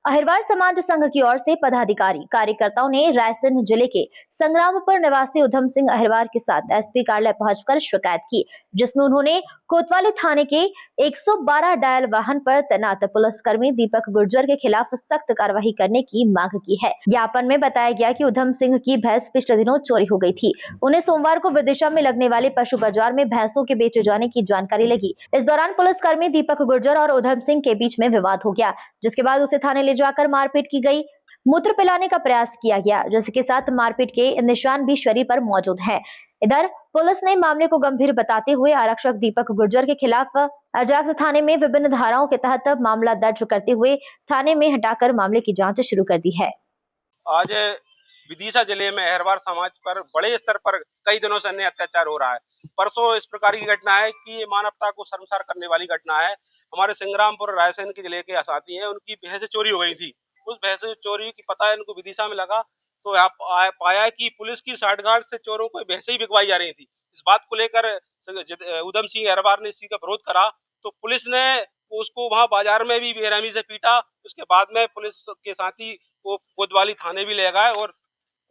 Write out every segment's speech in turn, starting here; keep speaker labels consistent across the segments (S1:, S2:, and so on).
S1: अहिरवार समाज संघ की ओर से पदाधिकारी कार्यकर्ताओं ने रायसेन जिले के संग्रामपुर निवासी उधम सिंह अहिरवार के साथ एसपी कार्यालय पहुंचकर शिकायत की, जिसमें उन्होंने कोतवाली थाने के 112 डायल वाहन पर तैनात पुलिसकर्मी दीपक गुर्जर के खिलाफ सख्त कार्रवाई करने की मांग की है। ज्ञापन में बताया गया कि उधम सिंह की भैंस पिछले दिनों चोरी हो गई थी। उन्हें सोमवार को विदिशा में लगने वाले पशु बाजार में भैंसों के बेचे जाने की जानकारी लगी। इस दौरान पुलिसकर्मी दीपक गुर्जर और उधम सिंह के बीच में विवाद हो गया, जिसके बाद उसे थाने ले जाकर मारपीट की गई। मूत्र पिलाने का प्रयास किया गया, जिसके साथ मारपीट के निशान भी शरीर पर मौजूद हैं। इधर पुलिस ने मामले को गंभीर बताते हुए आरक्षक दीपक गुर्जर के खिलाफ अजाक्स थाने में विभिन्न धाराओं के तहत मामला दर्ज करते हुए थाने में हटाकर मामले की जांच शुरू कर दी है।
S2: आज विदिशा जिले में अहिरवार समाज पर बड़े स्तर पर कई दिनों से अन्य अत्याचार हो रहा है। परसों इस प्रकार की घटना है कि ये मानवता को शर्मसार करने वाली घटना है। हमारे संग्रामपुर रायसेन के जिले के साथी हैं, उनकी भैंसें चोरी हो गई थी। उस भैंस चोरी की पता है इनको विदिशा में लगा, तो यहाँ पाया कि पुलिस की साठगांठ से चोरों को भैंसें ही बिकवाई जा रही थी। इस बात को लेकर उधम सिंह अहिरवार ने इसी का विरोध करा, तो पुलिस ने उसको वहां बाजार में भी बेरहमी से पीटा। उसके बाद में पुलिस के साथी वो कोतवाली थाने भी ले गए और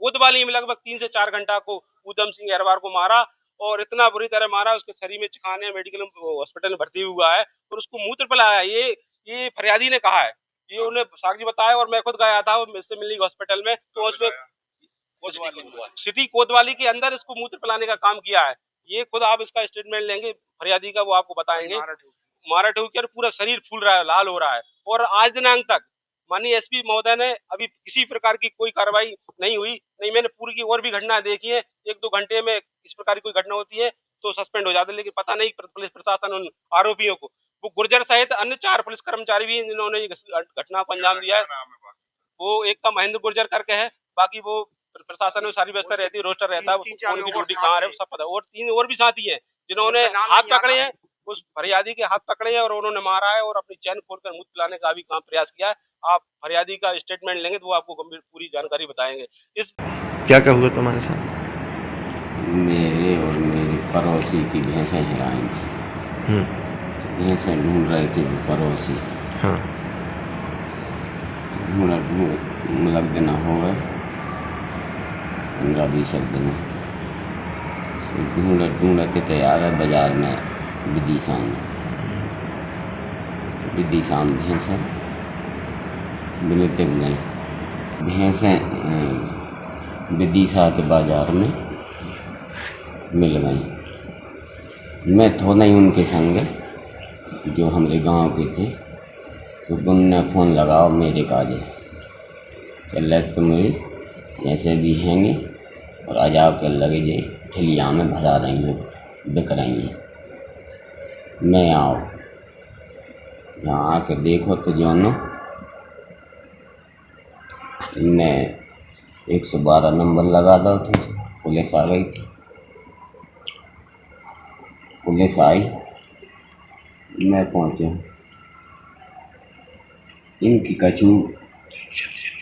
S2: कोतवाली में लगभग 3 से 4 घंटा को उधम सिंह अहिरवार को मारा और इतना बुरी तरह मारा, उसके शरीर में चिखाने मेडिकल हॉस्पिटल में भर्ती हुआ है और उसको मूत्र पिलाया। ये फरियादी ने कहा है, ये उन्हें साक्षी बताया और मैं खुद गया था इससे मिलने हॉस्पिटल में, तो उसमें सिटी कोतवाली के अंदर इसको मूत्र पिलाने का काम किया है। ये खुद आप इसका स्टेटमेंट लेंगे फरियादी का, वो आपको बताएंगे। मारा ठोकर पूरा शरीर फूल रहा है, लाल हो रहा है और आज दिनांक तक माननीय एसपी महोदय ने अभी किसी प्रकार की कोई कार्रवाई नहीं हुई। नहीं, मैंने पूरी की और भी घटना देखी है, 1-2 घंटे में इस प्रकार की कोई घटना होती है तो सस्पेंड हो जाते हैं, लेकिन पता नहीं पुलिस प्रशासन उन आरोपियों को, वो गुर्जर सहित अन्य 4 पुलिस कर्मचारी भी जिन्होंने घटना को अंजाम दिया है। वो एक का महेंद्र गुर्जर करके है, बाकी वो प्रशासन में सारी व्यवस्था रहती है, रोस्टर रहता है, उनकी ड्यूटी कहाँ है सब पता है। और 3 और भी साथी हैं जिन्होंने हाथ पकड़े हैं, उस फरियादी के हाथ पकड़े हैं और उन्होंने मारा है और अपनी चैन खोलकर मूत्र पिलाने का भी काम प्रयास किया है। आप फरियादी का स्टेटमेंट लेंगे तो वो आपको गंभीर पूरी जानकारी बताएंगे। इस
S3: क्या क्या हुआ तुम्हारे साथ?
S4: मेरे और मेरे पड़ोसी की भैंसें हेराई थी। भैंसें ढूंढ रहे थे पड़ोसी।
S3: हाँ।
S4: ढूंढ मतलब दिन हो गए 15-20 दिन। ढूंढते थे आ गए बाजार में विदिशा में भैंसें मिलते गए। भैंसें विदिशा के बाजार में मिल गई। मैं तो नहीं उनके संग, जो हमारे गांव के थे, तो उनने फ़ोन लगाओ मेरे काजे चल तुम जैसे भी हैंगे और आ जाओ के लगे जे ठिलिया में भरा रही हो, बिक रही हैं। मैं आओ यहाँ आके देखो तो जानो इनने 112 नंबर लगा दो थी। पुलिस आ गई थी, पुलिस आई, मैं पहुँचे। इनकी कछु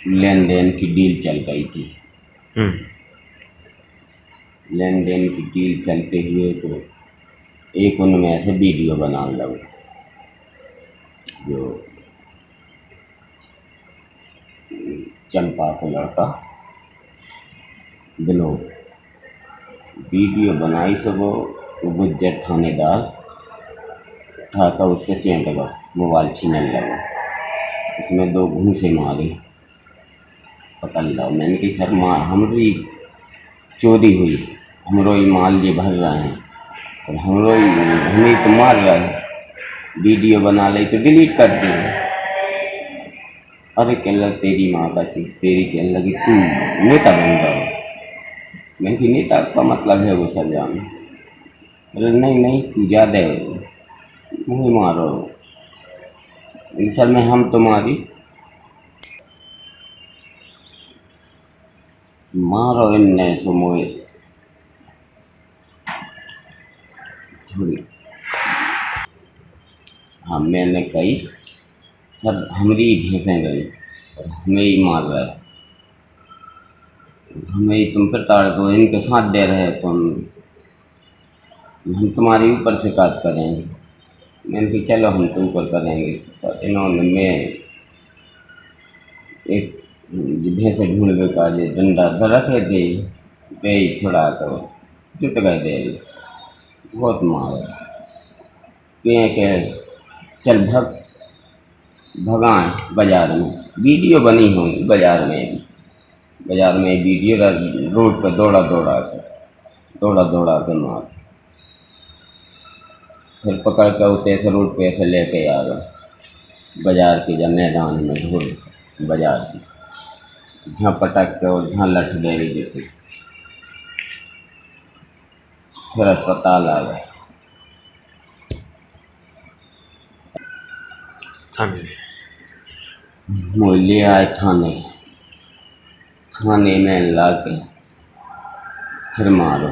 S4: लेन देन की डील चल गई थी। लेन देन की डील चलते हुए फिर एक उनमें ऐसे वीडियो बनाने लगे, जो चंपा को लड़का विनोद वीडियो बनाई से वो गुज्जर थानेदार उठाकर उससे चेंट लगा, मोबाइल छीनने लगा। उसमें 2 घूंसे मारे, पकड़ लो। मैंने कही सर माँ हमारी चोरी हुई, हमरो ही माल जे भर रहे हैं और हमें तो मार रहे हैं, वीडियो बना ले तो डिलीट कर दिए। अरे कहने लग तेरी माँ का चीज तेरी, कहने लगी तू नेता बन रहा हो। मैंने कहा नेता का मतलब है वो सर जाने। कहले नहीं तू ज़्यादा मुँह मारो। सर में हम तुम्हारी मारो इन्ने सो मोए थोड़ी। हाँ मैंने कही सर हमारी भैंसें गई और हमें ही मार रहा है, हमें ही तुम प्रताड़ित हो, इनके साथ दे रहे तो हम तुम्हारे ऊपर शिकायत करेंगे। मैंने कहा चलो हम तो ऊपर करेंगे। सर इन्होंने मैं एक भैंसे ढूंढ के काजे डंडा धर रखे थे, पे ही छुड़ा कर जुट गए थे, बहुत मारे पे के चल भगाएं बाजार में। वीडियो बनी होंगी बाजार में भी, बाजार में वीडियो रोड पर दौड़ा दौड़ा के मार, फिर पकड़ कर उते से रोड पे ऐसे लेके आ गए बाजार के जब मैदान में ढूंढ बाजार की जहाँ पटक के और जहाँ लठ दे रही देती, फिर अस्पताल आ गए।
S3: थाने
S4: ले आए थाने में ला के फिर मारो,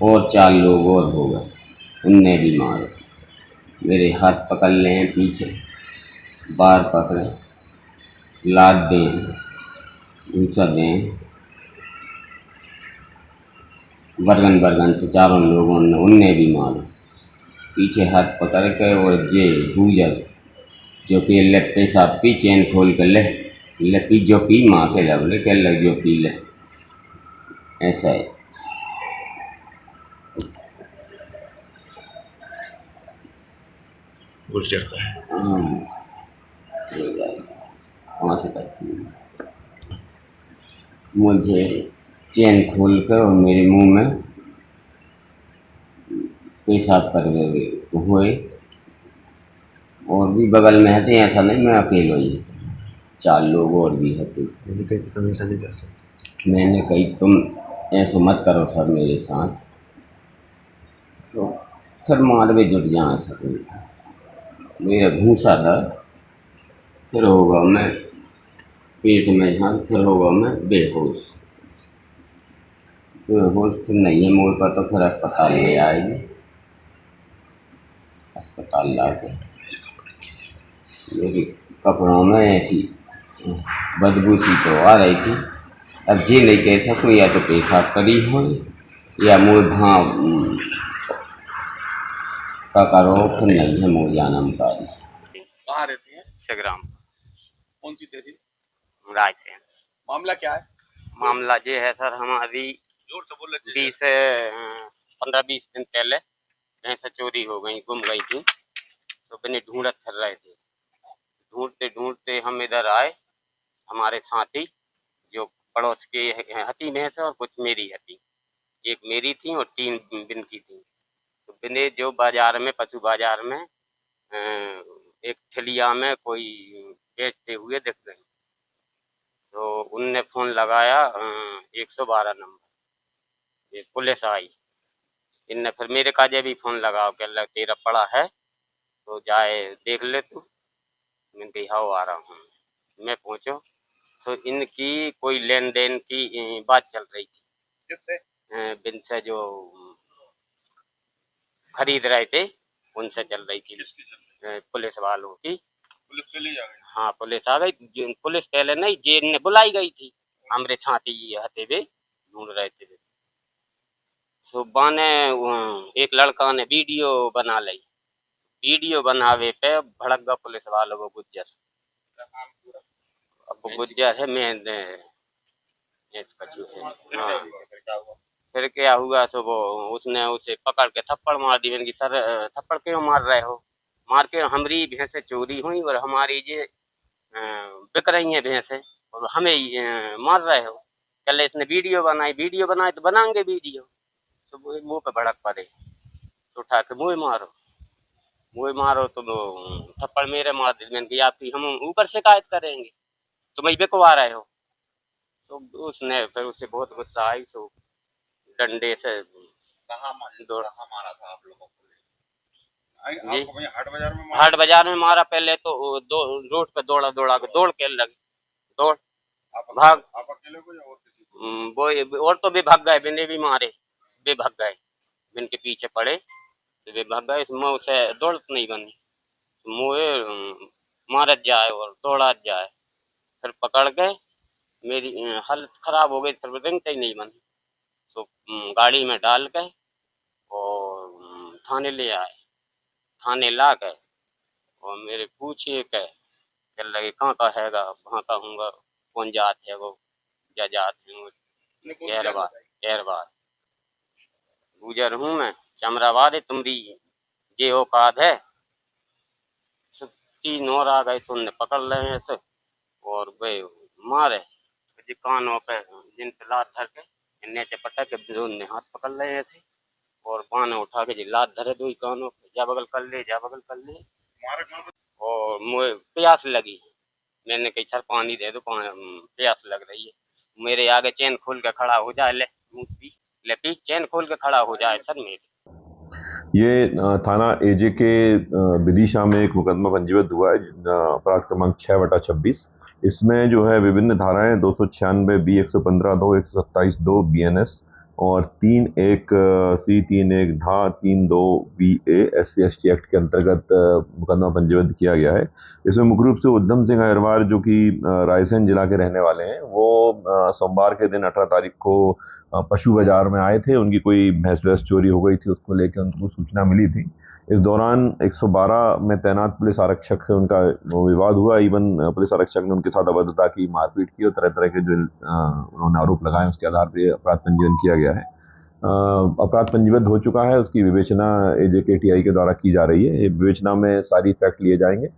S4: और 4 लोग और हो गए, उनने भी मारो। मेरे हाथ पकड़ ले हैं पीछे, बार पकड़े, लाद दें, घूसा दें, बरगन से 4 लोगों ने उनने भी मारो, पीछे हाथ पकड़ के। और जे गुजर जो कि ले पैसा पी, चैन खोल कर ले पी, जो पी माँ के लब ले के लग जो पी ले, ऐसा है।
S3: गुर्जर का है।
S4: कहाँ से करती हूँ, मुझे चैन खोल कर और मेरे मुंह में पेशाब कर गए हुए, और भी बगल में थे, ऐसा नहीं मैं अकेला ही था, 4 लोग और भी थे।
S3: मैंने कही कि तुम ऐसा नहीं कर सकते।
S4: मैंने कही तुम ऐसा मत करो सर मेरे साथ, तो फिर मार भी जुट जाए सर, मेरा घूसा था, फिर होगा मैं पेट में यहाँ, फिर होगा मैं बेहोश, फिर नहीं है मुझ पर, तो फिर अस्पताल ले आएगी, अस्पताल ला के मेरे कपड़ों में ऐसी बदबू सी तो आ रही थी। अब जी नहीं कह सकूँ, या तो पेशाब करी हो या मुँह भाव का करो, फिर नहीं है मुँह जाना मुकारी।
S2: कहाँ रहती हैं?
S5: संग्राम
S2: कौन सी तेरी?
S5: रायसेन।
S2: मामला क्या है?
S5: मामला ये है सर, हमारी
S2: जोर से बोल रहे
S5: 15-20 दिन पहले भैंस चोरी हो गई, गुम गई थी, तो मैंने ढूंढत फिर रहे थे। ढूंढते ढूंढते हम इधर आए, हमारे साथी जो पड़ोस के हती भैंस और कुछ मेरी हती, एक मेरी थी और 3 बिन की थी। तो बिने जो बाजार में, पशु बाजार में एक ठेलिया में कोई बेचते हुए दिख गई, तो उनने फोन लगाया 112 नंबर, ये पुलिस आई। इनने फिर मेरे काजे भी फोन लगाओ, कह लगा तेरा पड़ा है तो जाए देख ले तू। मैंने कही हाँ आ रहा हूँ। मैं पहुंचो तो इनकी कोई लेन देन की बात चल रही थी,
S2: किससे?
S5: बिन से जो खरीद रहे थे उनसे चल रही थी, पुलिस वालों की।
S2: पुलिस चली आ गई?
S5: हाँ पुलिस आ गई, पुलिस पहले नहीं जेल ने बुलाई गई थी, हमारे छाती हते हुए ढूंढ रहे थे। सुबह ने एक लड़का ने वीडियो बना ली, वीडियो बनावे पे भड़क गया पुलिस वालों को गुज्जर। अब गुज्जर है मैं हाँ। फिर क्या हुआ सो वो उसने उसे पकड़ के थप्पड़ मार दी। मैंने कि सर थप्पड़ क्यों मार रहे हो? मार के हमारी भैंसें चोरी हुई और हमारी ये बिक रही हैं भैंसें और हमें मार रहे हो। कल इसने वीडियो बनाई तो बनाएंगे वीडियो। तो वो मुंह पे भड़क पड़े तो उठा के मुँह मारो तो थप्पड़ मेरे मार दी। मैंने कहा आपकी हम ऊपर शिकायत करेंगे, तुम बिकवा रहे हो। तो उसने फिर उसे बहुत गुस्सा आई, सो डंडे से
S2: कहाँ मारा था आप लोगों को?
S5: जी
S2: आपको वहीं हाट बाजार में मारा?
S5: हाट बाजार में मारा। पहले तो दो रोड पे दौड़ के लगी दौड़ भाग।
S2: आप अकेले को या और किसी को?
S5: वो और तो भी भाग गए, बिने भी मारे, वे भाग गए, बिन के पीछे पड़े तो वे भाग गए। मुँह से दौड़त नहीं बनी, मुँह मारत जाए और दौड़त जाए। फिर पकड़ के मेरी हालत खराब हो गई, फिर रिंगते ही नहीं बनी। तो गाड़ी में डाल के और थाने ले आए। थाने ला के और मेरे पूछिए के लगे कहाँ का हैगा, वहाँ का हूँगा। कौन जात है वो, क्या जात है वो, एहरबार गुजर हूँ मैं, चमराबाद है तुम्हारी जे औकात है। सब 3 और आ गए तो उन्हें पकड़ रहे हैं ऐसे और वे मारे जी कानों पे, जिन पे लात धर के इन्हें पटक के दोनों हाथ पकड़ रहे हैं ऐसे और बाने उठा के जी लात धरे दो ही कानों पे, जा बगल कर ले, जा बगल कर ले। और मुझे प्यास लगी, मैंने कही सर पानी दे दो, प्यास लग रही है। मेरे आगे चैन खोल के खड़ा हो जाए, ले पी चैन खोल के खड़ा हो जाए सर मेरे।
S6: ये थाना एजे के विदिशा में एक मुकदमा पंजीबद्ध हुआ है, अपराध क्रमांक 6/26। इसमें जो है विभिन्न धाराएं 296 बी 115 2 127 2 BNS और 31 C 31 धा 32 BA SC/ST एक्ट के अंतर्गत मुकदमा पंजीबद्ध किया गया है। इसमें मुख्य रूप से उद्धम सिंह अहिरवार जो कि रायसेन जिला के रहने वाले हैं, वो सोमवार के दिन 18 तारीख को पशु बाजार में आए थे। उनकी कोई भैंस चोरी हो गई थी, उसको लेकर उनको सूचना मिली थी। इस दौरान 112 में तैनात पुलिस आरक्षक से उनका विवाद हुआ। इवन पुलिस आरक्षक ने उनके साथ अभद्रता की, मारपीट की और तरह तरह के जो उन्होंने आरोप लगाए उसके आधार पर अपराध पंजीबन किया गया है। अपराध पंजीबद्ध हो चुका है, उसकी विवेचना AJK-TI के द्वारा की जा रही है। विवेचना में सारी फैक्ट लिए जाएंगे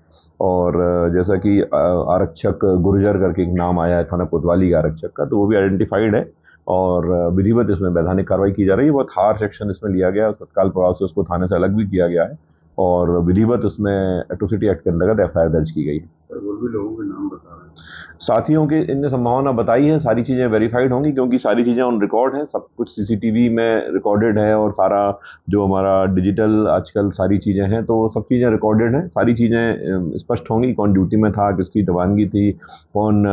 S6: और जैसा कि आरक्षक गुर्जर करके एक नाम आया है थाना कोतवाली के आरक्षक का, तो वो भी आइडेंटिफाइड है और विधिवत इसमें वैधानिक कार्रवाई की जा रही है। बहुत हार सेक्शन इसमें लिया गया है, तत्काल प्रभाव से उसको थाने से अलग भी किया गया है और विधिवत उसमें एट्रोसिटी एक्ट के अंतर्गत FIR दर्ज की गई है।
S3: और भी लोगों के नाम बता रहे हैं,
S6: साथियों के इनने संभावना बताई है, सारी चीज़ें वेरीफाइड होंगी क्योंकि सारी चीज़ें ऑन रिकॉर्ड हैं, सब कुछ CCTV में रिकॉर्डेड है और सारा जो हमारा डिजिटल आजकल सारी चीज़ें हैं, तो सब चीज़ें रिकॉर्डेड हैं। सारी चीज़ें स्पष्ट होंगी, कौन ड्यूटी में था, किसकी दवानगी थी, कौन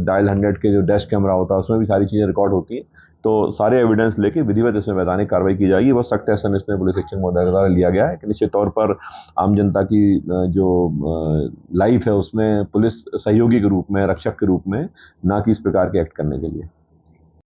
S6: डायल 100 के जो डैश कैमरा होता है उसमें भी सारी चीज़ें रिकॉर्ड होती हैं। तो सारे एविडेंस लेके विधिवत इसमें वैधानिक कार्रवाई की जाएगी। बहुत सख्त एक्शन इसमें पुलिस अधीक्षक महोदय द्वारा लिया गया है कि निश्चित तौर पर आम जनता की जो लाइफ है उसमें पुलिस सहयोगी के रूप में, रक्षक के रूप में, ना कि इस प्रकार के एक्ट करने के लिए।